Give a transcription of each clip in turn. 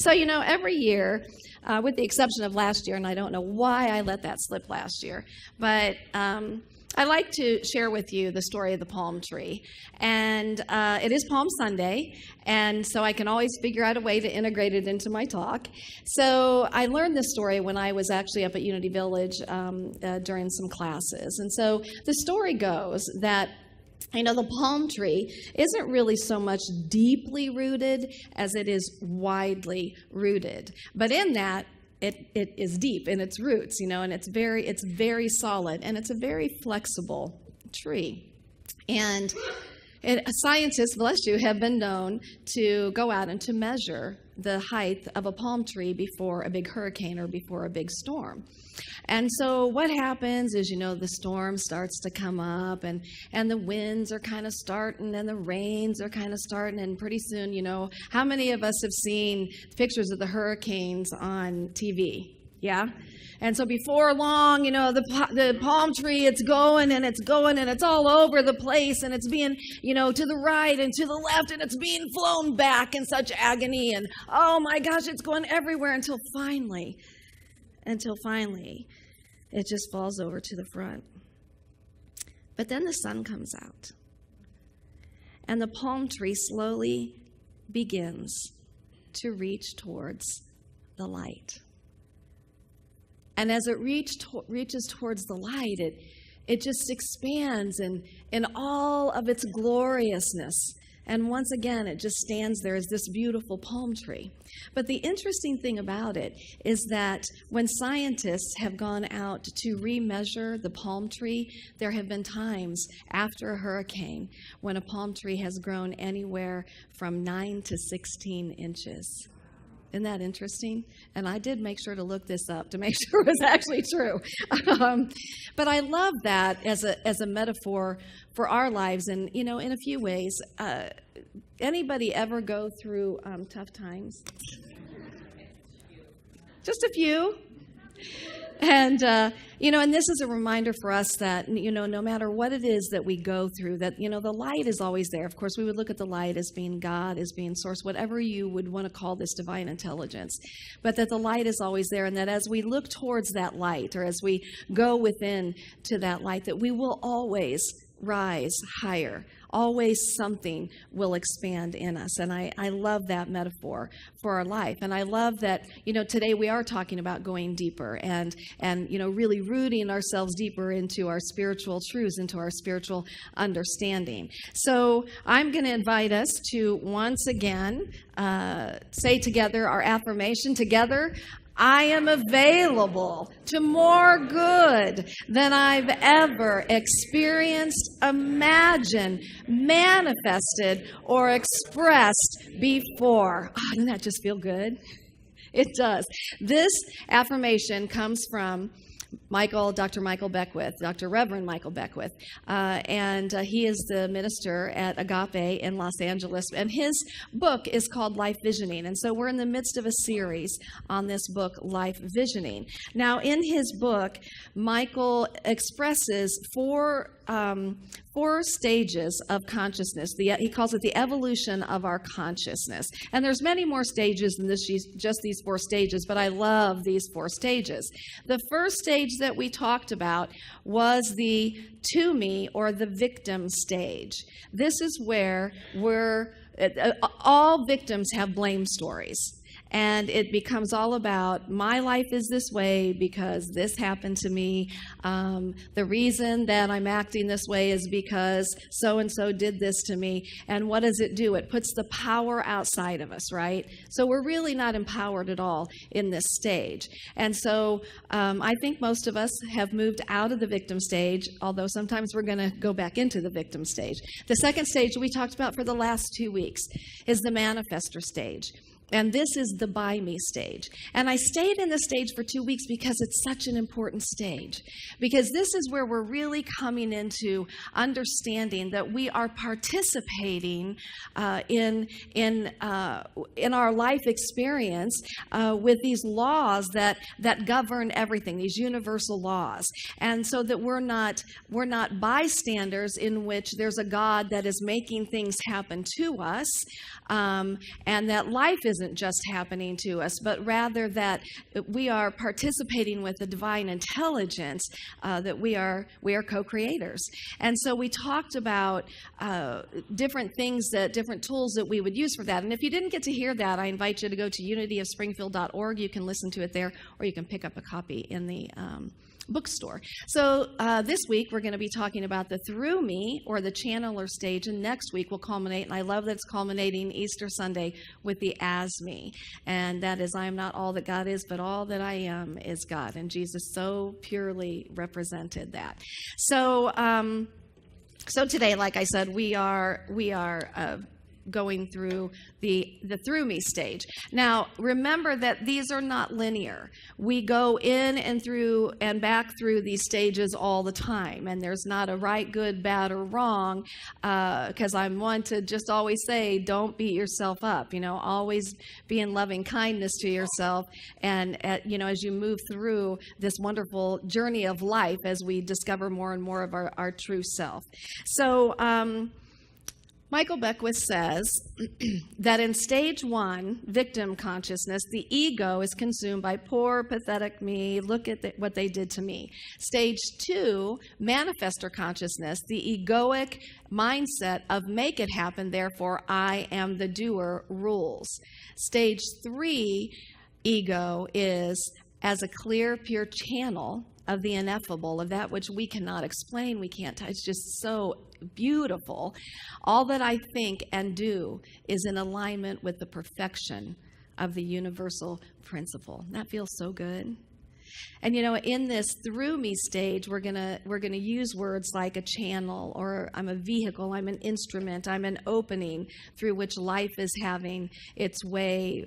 So, every year, with the exception of last year, and I don't know why I let that slip last year, but I like to share with you the story of the palm tree. And it is Palm Sunday, and so I can always figure out a way to integrate it into my talk. So I learned this story when I was actually up at Unity Village during some classes. And so the story goes that the palm tree isn't really so much deeply rooted as it is widely rooted. But in that, it is deep in its roots, and it's very solid, and it's a very flexible tree. And scientists, bless you, have been known to go out and to measure the height of a palm tree before a big hurricane or before a big storm. And so what happens is, the storm starts to come up and the winds are kind of starting and the rains are kind of starting, and pretty soon, how many of us have seen pictures of the hurricanes on TV? Yeah? And so before long, the palm tree, it's going and it's all over the place, and it's being, to the right and to the left, and it's being flown back in such agony, and oh my gosh, it's going everywhere until finally, it just falls over to the front. But then the sun comes out, and the palm tree slowly begins to reach towards the light. And as it reaches towards the light, it just expands in all of its gloriousness. And once again, it just stands there as this beautiful palm tree. But the interesting thing about it is that when scientists have gone out to remeasure the palm tree, there have been times after a hurricane when a palm tree has grown anywhere from 9 to 16 inches. Isn't that interesting? And I did make sure to look this up to make sure it was actually true. But I love that as a metaphor for our lives, and in a few ways. Anybody ever go through tough times? Just a few. And, and this is a reminder for us that, no matter what it is that we go through, that, the light is always there. Of course, we would look at the light as being God, as being source, whatever you would want to call this divine intelligence. But that the light is always there, and that as we look towards that light, or as we go within to that light, that we will always rise higher. Always something will expand in us. And I love that metaphor for our life. And I love that, today we are talking about going deeper and really rooting ourselves deeper into our spiritual truths, into our spiritual understanding. So I'm going to invite us to once again say together our affirmation together. I am available to more good than I've ever experienced, imagined, manifested, or expressed before. Oh, doesn't that just feel good? It does. This affirmation comes from Dr. Michael Beckwith, Dr. Reverend Michael Beckwith, and he is the minister at Agape in Los Angeles, and his book is called Life Visioning, and so we're in the midst of a series on this book, Life Visioning. Now, in his book, Michael expresses four stages of consciousness. He calls it the evolution of our consciousness. And there's many more stages than just these 4 stages, but I love these 4 stages. The first stage that we talked about was the to me, or the victim stage. This is where all victims have blame stories. And it becomes all about, my life is this way because this happened to me. The reason that I'm acting this way is because so-and-so did this to me. And what does it do? It puts the power outside of us, right? So we're really not empowered at all in this stage. And so I think most of us have moved out of the victim stage, although sometimes we're going to go back into the victim stage. The second stage we talked about for the last 2 weeks is the manifestor stage. And this is the by me stage. And I stayed in this stage for 2 weeks because it's such an important stage. Because this is where we're really coming into understanding that we are participating in our life experience with these laws that govern everything, these universal laws. And so that we're not bystanders in which there's a God that is making things happen to us, and that life is isn't just happening to us, but rather that we are participating with the divine intelligence, that we are co-creators. And so we talked about different things, different tools that we would use for that. And if you didn't get to hear that, I invite you to go to unityofspringfield.org. You can listen to it there, or you can pick up a copy in the bookstore. So this week we're going to be talking about the through me, or the channeler stage, and next week we'll culminate, and I love that it's culminating Easter Sunday, with the as me, and that is, I am not all that God is, but all that I am is God, and Jesus so purely represented that. So today, like I said, we are going through the through me stage. Now, remember that these are not linear. We go in and through and back through these stages all the time, and there's not a right, good, bad, or wrong, because I'm one to just always say, don't beat yourself up, always be in loving kindness to yourself, and as you move through this wonderful journey of life, as we discover more and more of our true self. So Michael Beckwith says that in stage 1, victim consciousness, the ego is consumed by poor, pathetic me, look at what they did to me. Stage 2, manifestor consciousness, the egoic mindset of make it happen, therefore I am the doer, rules. Stage 3, ego is as a clear, pure channel of the ineffable, of that which we cannot explain, we can't touch. It's just so beautiful. All that I think and do is in alignment with the perfection of the universal principle. That feels so good. And in this through me stage, we're gonna use words like a channel, or I'm a vehicle, I'm an instrument, I'm an opening through which life is having its way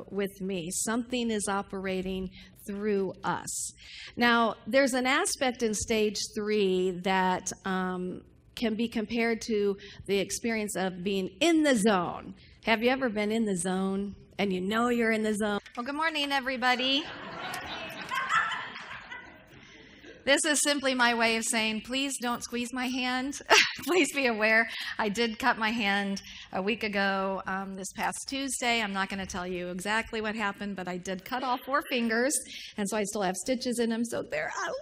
with me. Something is operating through us. Now, there's an aspect in stage 3 that can be compared to the experience of being in the zone. Have you ever been in the zone and you're in the zone? Well, good morning, everybody. This is simply my way of saying, please don't squeeze my hand. Please be aware. I did cut my hand a week ago, this past Tuesday. I'm not going to tell you exactly what happened, but I did cut off 4 fingers, and so I still have stitches in them, so they're a little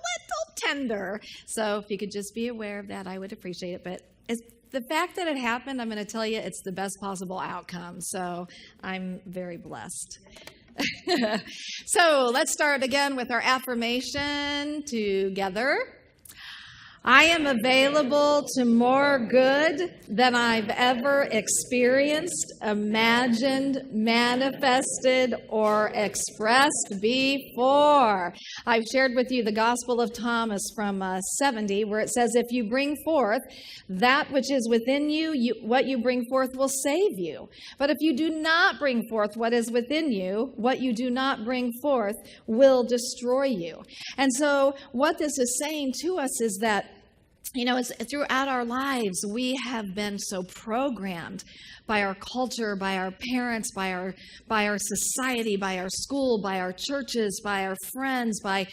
tender. So if you could just be aware of that, I would appreciate it. But the fact that it happened, I'm going to tell you, it's the best possible outcome. So I'm very blessed. So let's start again with our affirmation together. I am available to more good than I've ever experienced, imagined, manifested, or expressed before. I've shared with you the Gospel of Thomas from 70, where it says, if you bring forth that which is within you, what you bring forth will save you. But if you do not bring forth what is within you, what you do not bring forth will destroy you. And so what this is saying to us is that it's throughout our lives, we have been so programmed by our culture, by our parents, by our society, by our school, by our churches, by our friends, by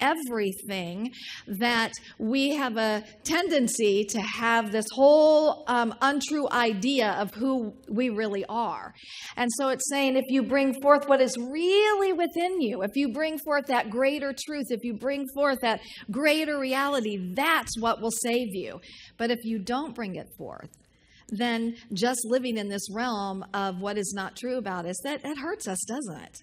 everything, that we have a tendency to have this whole untrue idea of who we really are. And so it's saying, if you bring forth what is really within you, if you bring forth that greater truth, if you bring forth that greater reality, that's what will save you. But if you don't bring it forth, then just living in this realm of what is not true about us, that hurts us, doesn't it?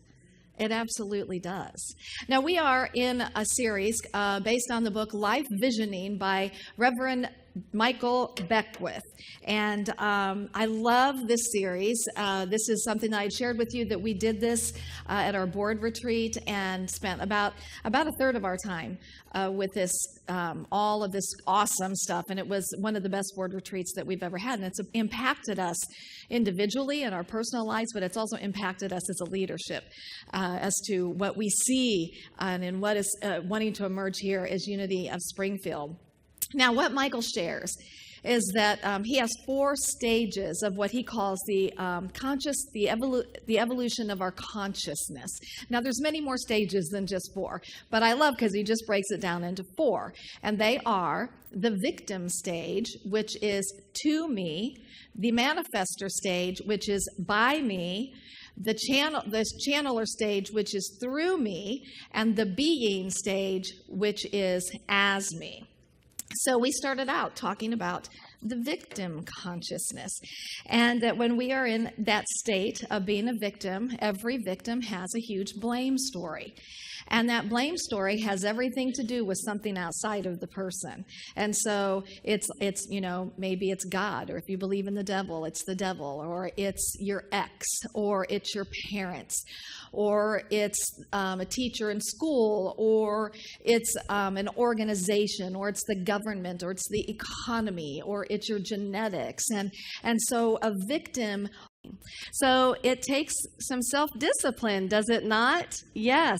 It absolutely does. Now, we are in a series based on the book Life Visioning by Reverend Michael Beckwith. And I love this series. This is something that I shared with you, that we did this at our board retreat and spent about a third of our time with this, all of this awesome stuff. And it was one of the best board retreats that we've ever had. And it's impacted us individually in our personal lives, but it's also impacted us as a leadership as to what we see and in what is wanting to emerge here as Unity of Springfield. Now, what Michael shares is that he has 4 stages of what he calls the evolution of our consciousness. Now, there's many more stages than just 4, but I love because he just breaks it down into 4. And they are the victim stage, which is to me, the manifestor stage, which is by me, the channeler stage, which is through me, and the being stage, which is as me. So we started out talking about the victim consciousness, and that when we are in that state of being a victim, every victim has a huge blame story. And that blame story has everything to do with something outside of the person. And so it's maybe it's God, or if you believe in the devil, it's the devil, or it's your ex, or it's your parents, or it's a teacher in school, or it's an organization, or it's the government, or it's the economy, or it's your genetics. And so a victim. So it takes some self-discipline, does it not? Yes,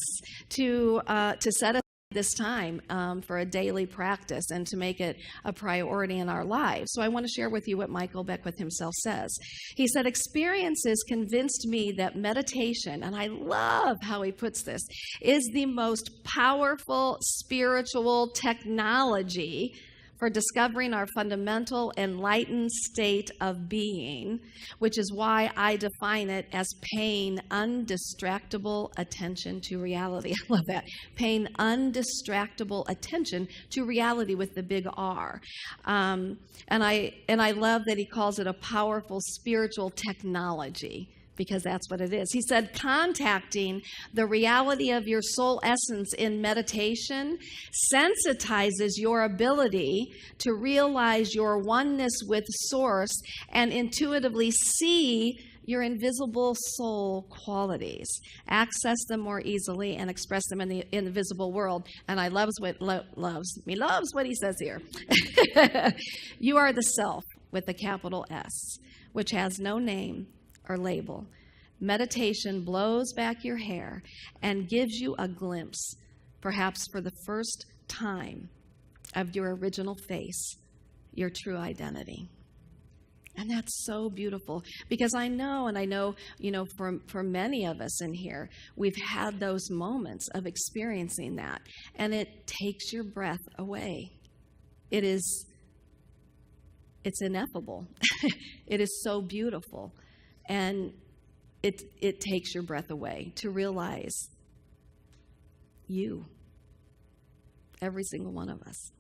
to set aside this time for a daily practice and to make it a priority in our lives. So I want to share with you what Michael Beckwith himself says. He said, experiences convinced me that meditation, and I love how he puts this, is the most powerful spiritual technology for discovering our fundamental enlightened state of being, which is why I define it as paying undistractable attention to reality. I love that. Paying undistractable attention to reality with the big R. And I love that he calls it a powerful spiritual technology, because that's what it is. He said, contacting the reality of your soul essence in meditation sensitizes your ability to realize your oneness with Source and intuitively see your invisible soul qualities, access them more easily, and express them in the invisible world. And I loves what he says here. You are the self with a capital S, which has no name or label. Meditation blows back your hair and gives you a glimpse, perhaps for the first time, of your original face, your true identity. And that's so beautiful, because I know, for many of us in here, we've had those moments of experiencing that, and it takes your breath away. It's ineffable. It is so beautiful. And it takes your breath away to realize you, every single one of us.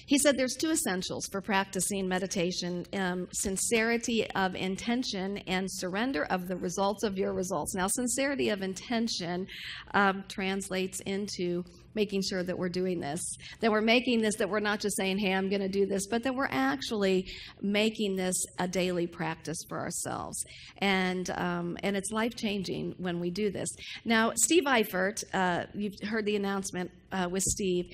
He said there's two essentials for practicing meditation, sincerity of intention and surrender of the results of your results. Now, sincerity of intention translates into making sure that we're doing this, that we're making this, that we're not just saying, hey, I'm going to do this, but that we're actually making this a daily practice for ourselves. And it's life-changing when we do this. Now, Steve Eifert, you've heard the announcement with Steve.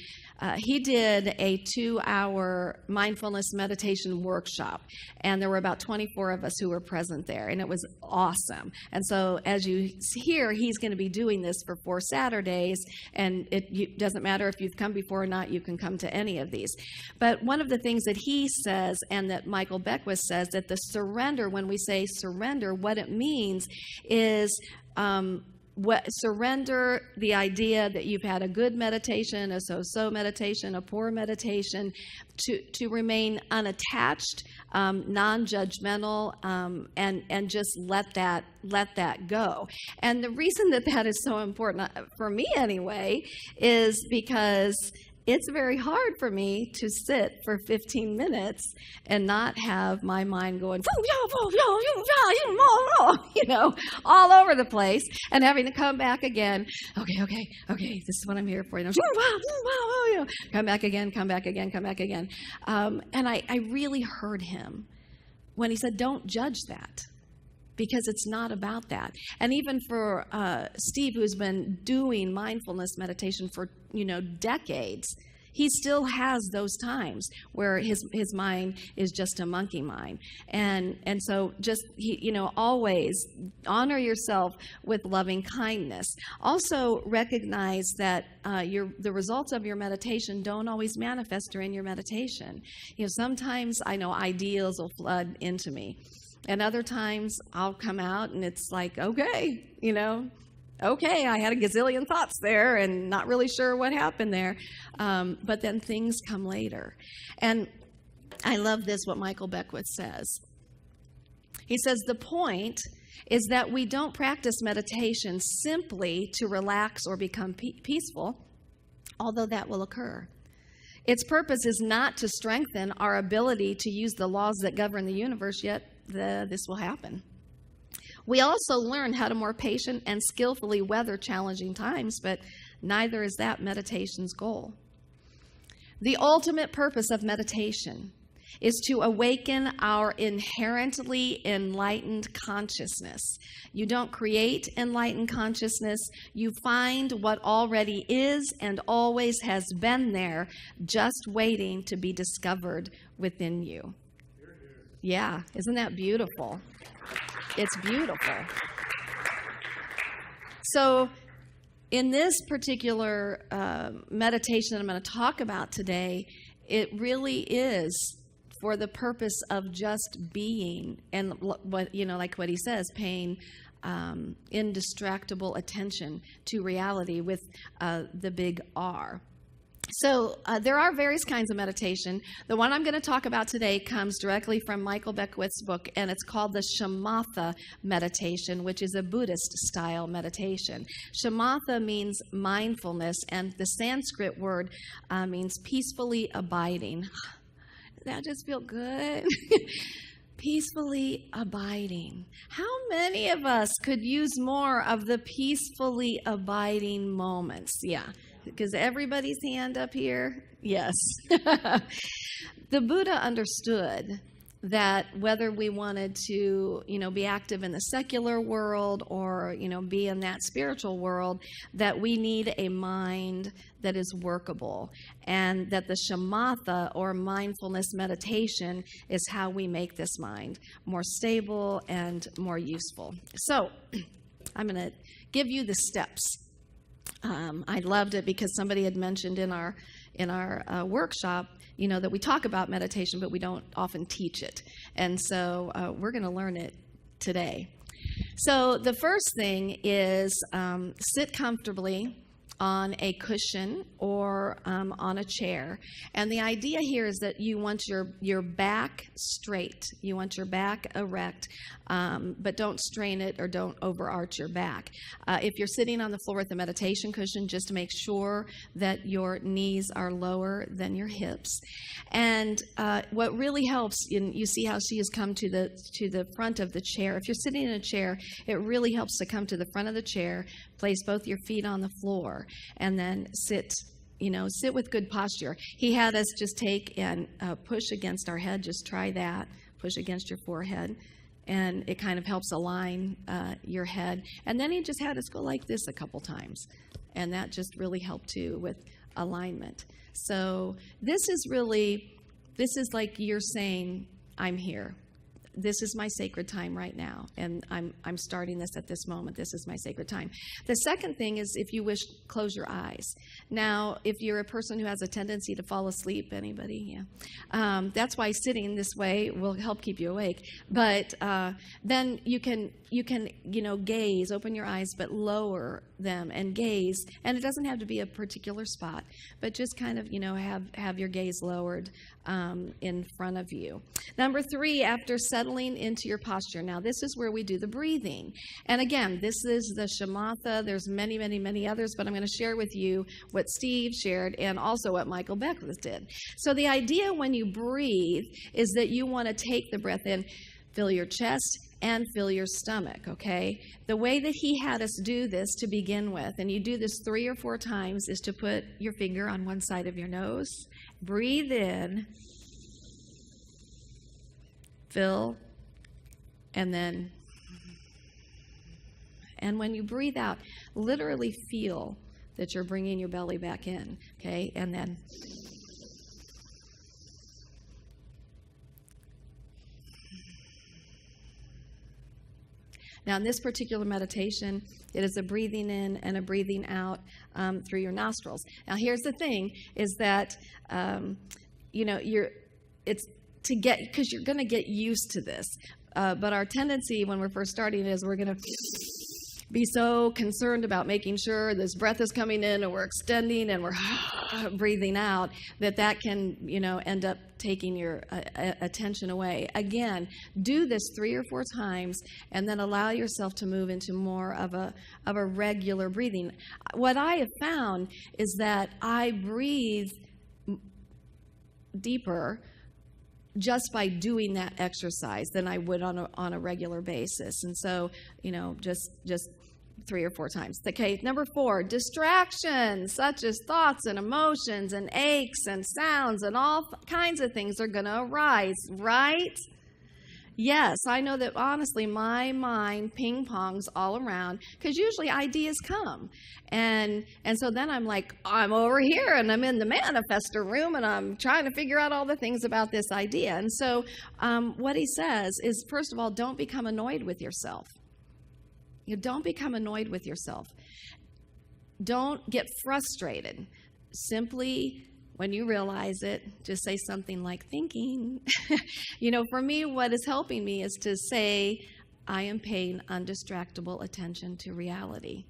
He did a 2-hour mindfulness meditation workshop, and there were about 24 of us who were present there, and it was awesome. And so as you hear, he's going to be doing this for 4 Saturdays, and it doesn't matter if you've come before or not, you can come to any of these. But one of the things that he says, and that Michael Beckwith says, that the surrender, when we say surrender, what it means is surrender the idea that you've had a good meditation, a so-so meditation, a poor meditation, to remain unattached, non-judgmental, and just let that go. And the reason that is so important, for me anyway, is because it's very hard for me to sit for 15 minutes and not have my mind going, all over the place, and having to come back again. Okay, this is what I'm here for. Come back again. And I really heard him when he said, don't judge that, because it's not about that. And even for Steve, who's been doing mindfulness meditation for decades, he still has those times where his mind is just a monkey mind. And so just always honor yourself with loving kindness. Also recognize that the results of your meditation don't always manifest during your meditation. Sometimes I know ideas will flood into me. And other times I'll come out and it's like, okay, I had a gazillion thoughts there and not really sure what happened there. But then things come later. And I love this, what Michael Beckwith says. He says, the point is that we don't practice meditation simply to relax or become peaceful, although that will occur. Its purpose is not to strengthen our ability to use the laws that govern the universe, yet this will happen. We also learn how to more patient and skillfully weather challenging times, but neither is that meditation's goal. The ultimate purpose of meditation is to awaken our inherently enlightened consciousness. You don't create enlightened consciousness. You find what already is and always has been there, just waiting to be discovered within you. Yeah, isn't that beautiful? It's beautiful. So in this particular meditation that I'm going to talk about today, it really is for the purpose of just being, and what, like what he says, paying indistractable attention to reality with the big R. So there are various kinds of meditation. The one I'm going to talk about today comes directly from Michael Beckwith's book, and it's called the Shamatha meditation, which is a Buddhist-style meditation. Shamatha means mindfulness, and the Sanskrit word means peacefully abiding. That just feel good. Peacefully abiding. How many of us could use more of the peacefully abiding moments? Yeah. Because everybody's hand up here? Yes. The Buddha understood that whether we wanted to, be active in the secular world or, be in that spiritual world, that we need a mind that is workable, and that the shamatha, or mindfulness meditation, is how we make this mind more stable and more useful. So I'm going to give you the steps. I loved it because somebody had mentioned in our workshop, that we talk about meditation, but we don't often teach it. And so we're going to learn it today. So the first thing is sit comfortably on a cushion or on a chair. And the idea here is that you want your back straight. You want your back erect, but don't strain it or don't overarch your back. If you're sitting on the floor with a meditation cushion, just make sure that your knees are lower than your hips. And what really helps, and you see how she has come to the front of the chair. If you're sitting in a chair, it really helps to come to the front of the chair, place both your feet on the floor, and then sit with good posture. He had us just take and push against our head. Just try that. Push against your forehead, and it kind of helps align your head. And then he just had us go like this a couple times, and that just really helped too with alignment. So this is like you're saying, I'm here. This is my sacred time right now, and I'm starting this at this moment. This is my sacred time. The second thing is, if you wish, close your eyes. Now, if you're a person who has a tendency to fall asleep, anybody? Yeah. That's why sitting this way will help keep you awake. But then you can gaze, open your eyes, but lower them and gaze. And it doesn't have to be a particular spot, but just kind of, have your gaze lowered in front of you. Number 3, after settling into your posture. Now, this is where we do the breathing. And again, this is the shamatha. There's many, many, many others, but I'm going to share with you what Steve shared and also what Michael Beckwith did. So the idea when you breathe is that you want to take the breath in, fill your chest, and fill your stomach, okay? The way that he had us do this to begin with, and you do this 3 or 4 times, is to put your finger on one side of your nose, breathe in, fill, and when you breathe out, literally feel that you're bringing your belly back in, okay? And then now, in this particular meditation, it is a breathing in and a breathing out through your nostrils. Now, here's the thing: is that because you're going to get used to this. But our tendency when we're first starting is we're going to be so concerned about making sure this breath is coming in and we're extending and we're breathing out that can, end up taking your attention away. Again, do this 3 or 4 times and then allow yourself to move into more of a regular breathing. What I have found is that I breathe deeper just by doing that exercise than I would on a regular basis. And so, just 3 or 4 times. Okay, number 4, distractions such as thoughts and emotions and aches and sounds and all kinds of things are going to arise, right? Yes, I know that honestly my mind ping-pongs all around because usually ideas come. And so then I'm like, I'm over here and I'm in the manifestor room and I'm trying to figure out all the things about this idea. And so what he says is, first of all, don't become annoyed with yourself. Don't become annoyed with yourself. Don't get frustrated. Simply, when you realize it, just say something like thinking. For me, what is helping me is to say, I am paying undistractable attention to reality.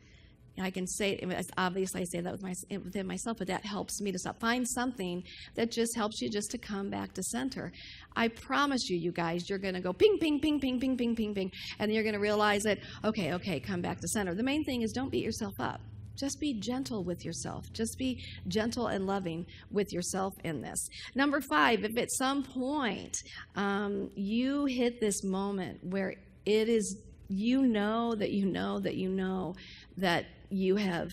I can say, obviously I say that within myself, but that helps me to stop. Find something that just helps you just to come back to center. I promise you guys, you're going to go ping, ping, ping, ping, ping, ping, ping, ping, and then you're going to realize that, okay, come back to center. The main thing is don't beat yourself up. Just be gentle with yourself. Just be gentle and loving with yourself in this. Number 5, if at some point you hit this moment where it is, that you have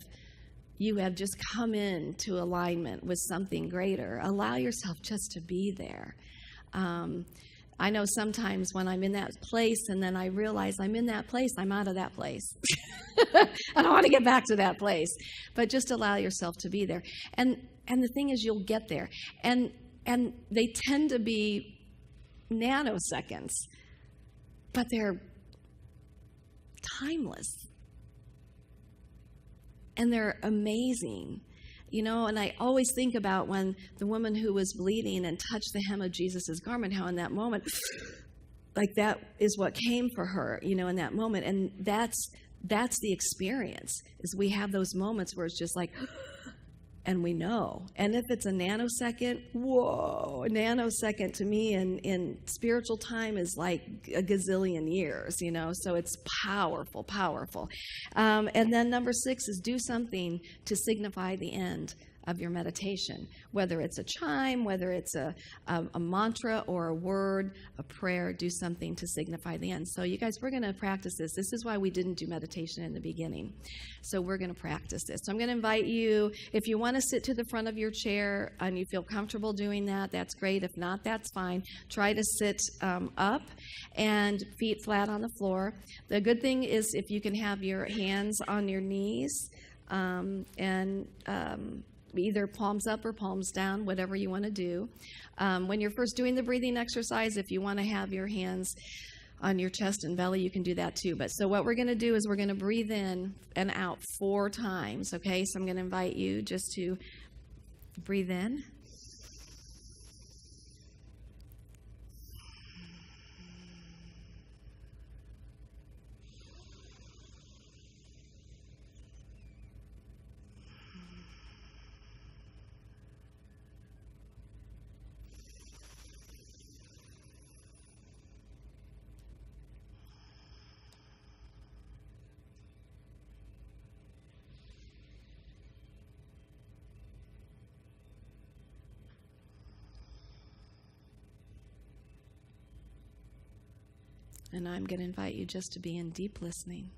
just come into alignment with something greater, allow yourself just to be there. I know sometimes when I'm in that place and then I realize I'm in that place, I'm out of that place. I don't want to get back to that place. But just allow yourself to be there. And the thing is, you'll get there. And they tend to be nanoseconds, but they're timeless. And they're amazing. And I always think about when the woman who was bleeding and touched the hem of Jesus' garment, how in that moment, like that is what came for her, in that moment. And that's the experience, is we have those moments where it's just like, and we know. And if it's a nanosecond, whoa, a nanosecond to me in spiritual time is like a gazillion years, so it's powerful, powerful. And then number 6 is do something to signify the end of your meditation, whether it's a chime, whether it's a mantra or a word, a prayer, do something to signify the end. So you guys, we're going to practice this. This is why we didn't do meditation in the beginning. So we're going to practice this. So I'm going to invite you, if you want to sit to the front of your chair and you feel comfortable doing that, that's great. If not, that's fine. Try to sit up and feet flat on the floor. The good thing is if you can have your hands on your knees either palms up or palms down, whatever you want to do. When you're first doing the breathing exercise, if you want to have your hands on your chest and belly, you can do that too. But so what we're going to do is we're going to breathe in and out 4 times, okay? So I'm going to invite you just to breathe in. And I'm going to invite you just to be in deep listening.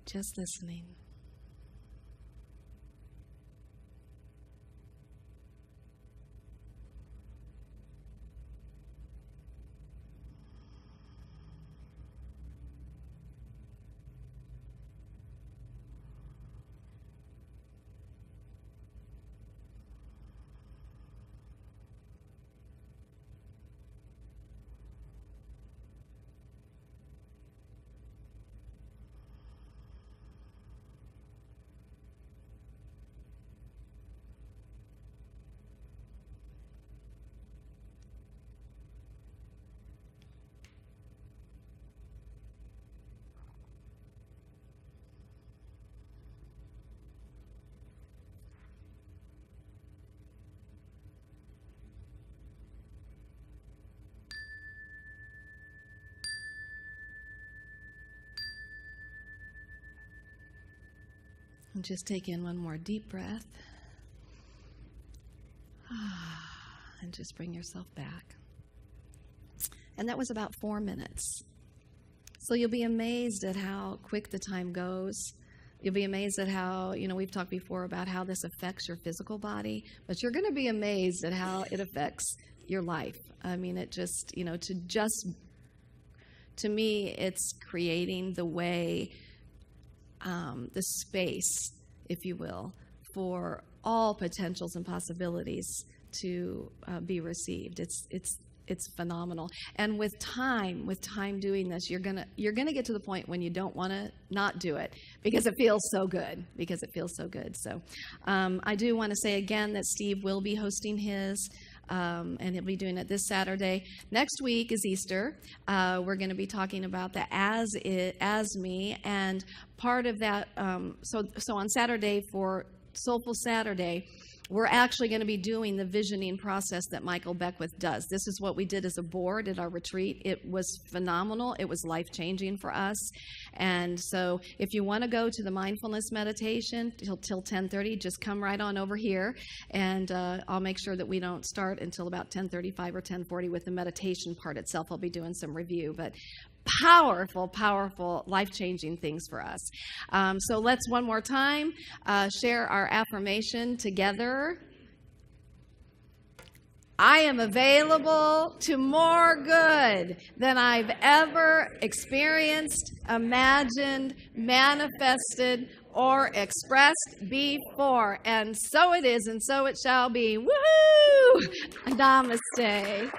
Just listening. And just take in one more deep breath. And just bring yourself back. And that was about 4 minutes. So you'll be amazed at how quick the time goes. You'll be amazed at how, we've talked before about how this affects your physical body, but you're going to be amazed at how it affects your life. I mean, it just, to me, it's creating the way, the space, if you will, for all potentials and possibilities to be received. It's phenomenal. And with time doing this, you're gonna get to the point when you don't want to not do it because it feels so good. So I do want to say again that Steve will be hosting his. And he'll be doing it this Saturday. Next week is Easter. We're going to be talking about the as me, and part of that. So on Saturday for Soulful Saturday, we're actually going to be doing the visioning process that Michael Beckwith does. This is what we did as a board at our retreat. It was phenomenal. It was life-changing for us. And so if you want to go to the mindfulness meditation till 10:30, just come right on over here. And I'll make sure that we don't start until about 10:35 or 10:40 with the meditation part itself. I'll be doing some review. But powerful, life-changing things for us. So let's one more time share our affirmation together. I am available to more good than I've ever experienced, imagined, manifested, or expressed before. And so it is, and so it shall be. Woohoo! Namaste.